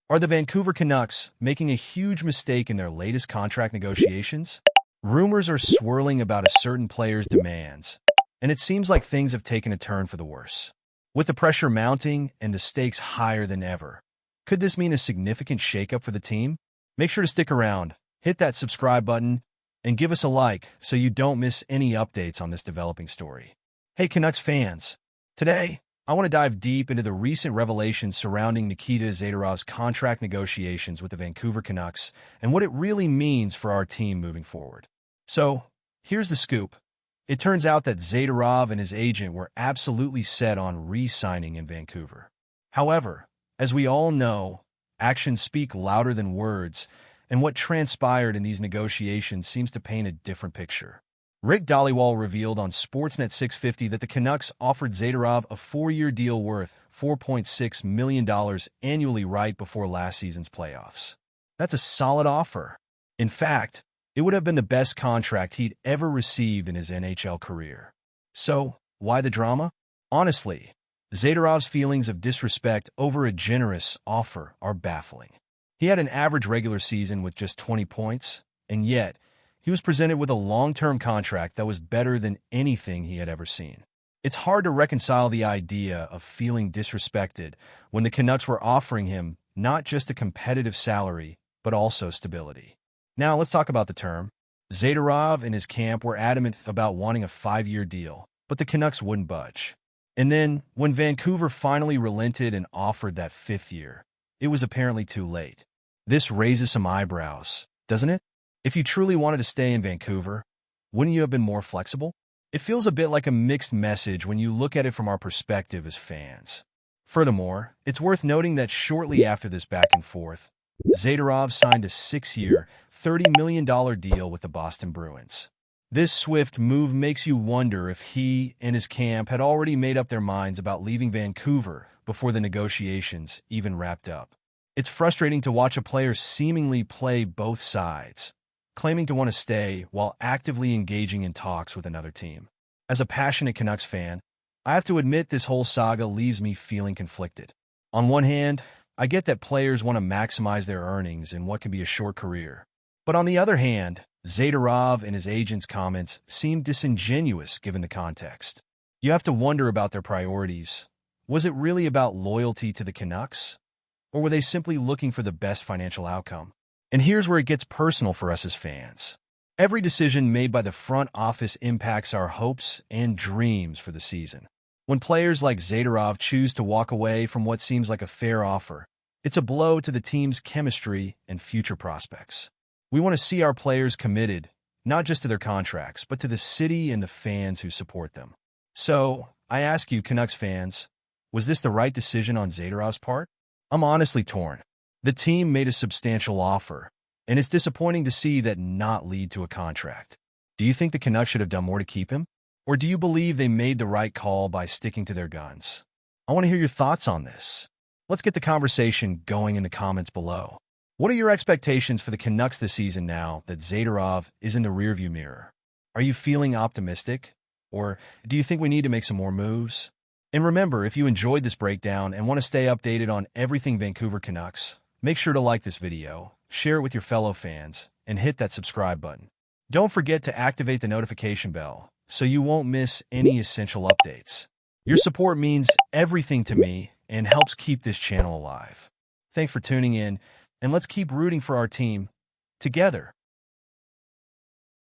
Are the Vancouver Canucks making a huge mistake in their latest contract negotiations? Rumors are swirling about a certain player's demands, and it seems like things have taken a turn for the worse. With the pressure mounting and the stakes higher than ever, could this mean a significant shakeup for the team? Make sure to stick around, hit that subscribe button, and give us a like so you don't miss any updates on this developing story. Hey Canucks fans, today I want to dive deep into the recent revelations surrounding Nikita Zadorov's contract negotiations with the Vancouver Canucks and what it really means for our team moving forward. So, here's the scoop. It turns out that Zadorov and his agent were absolutely set on re-signing in Vancouver. However, as we all know, actions speak louder than words, and what transpired in these negotiations seems to paint a different picture. Rick Dhaliwal revealed on Sportsnet 650 that the Canucks offered Zadorov a 4-year deal worth $4.6 million annually right before last season's playoffs. That's a solid offer. In fact, it would have been the best contract he'd ever received in his NHL career. So, why the drama? Honestly, Zadorov's feelings of disrespect over a generous offer are baffling. He had an average regular season with just 20 points, and yet, he was presented with a long-term contract that was better than anything he had ever seen. It's hard to reconcile the idea of feeling disrespected when the Canucks were offering him not just a competitive salary, but also stability. Now, let's talk about the term. Zadorov and his camp were adamant about wanting a 5-year deal, but the Canucks wouldn't budge. And then, when Vancouver finally relented and offered that 5th year, it was apparently too late. This raises some eyebrows, doesn't it? If you truly wanted to stay in Vancouver, wouldn't you have been more flexible? It feels a bit like a mixed message when you look at it from our perspective as fans. Furthermore, it's worth noting that shortly after this back and forth, Zadorov signed a 6-year, $30 million deal with the Boston Bruins. This swift move makes you wonder if he and his camp had already made up their minds about leaving Vancouver before the negotiations even wrapped up. It's frustrating to watch a player seemingly play both sides, claiming to want to stay while actively engaging in talks with another team. As a passionate Canucks fan, I have to admit this whole saga leaves me feeling conflicted. On one hand, I get that players want to maximize their earnings in what can be a short career. But on the other hand, Zadorov and his agent's comments seem disingenuous given the context. You have to wonder about their priorities. Was it really about loyalty to the Canucks? Or were they simply looking for the best financial outcome? And here's where it gets personal for us as fans. Every decision made by the front office impacts our hopes and dreams for the season. When players like Zadorov choose to walk away from what seems like a fair offer, it's a blow to the team's chemistry and future prospects. We want to see our players committed, not just to their contracts, but to the city and the fans who support them. So, I ask you, Canucks fans, was this the right decision on Zadorov's part? I'm honestly torn. The team made a substantial offer, and it's disappointing to see that not lead to a contract. Do you think the Canucks should have done more to keep him? Or do you believe they made the right call by sticking to their guns? I want to hear your thoughts on this. Let's get the conversation going in the comments below. What are your expectations for the Canucks this season now that Zadorov is in the rearview mirror? Are you feeling optimistic? Or do you think we need to make some more moves? And remember, if you enjoyed this breakdown and want to stay updated on everything Vancouver Canucks, make sure to like this video, share it with your fellow fans, and hit that subscribe button. Don't forget to activate the notification bell so you won't miss any essential updates. Your support means everything to me and helps keep this channel alive. Thanks for tuning in, and let's keep rooting for our team together.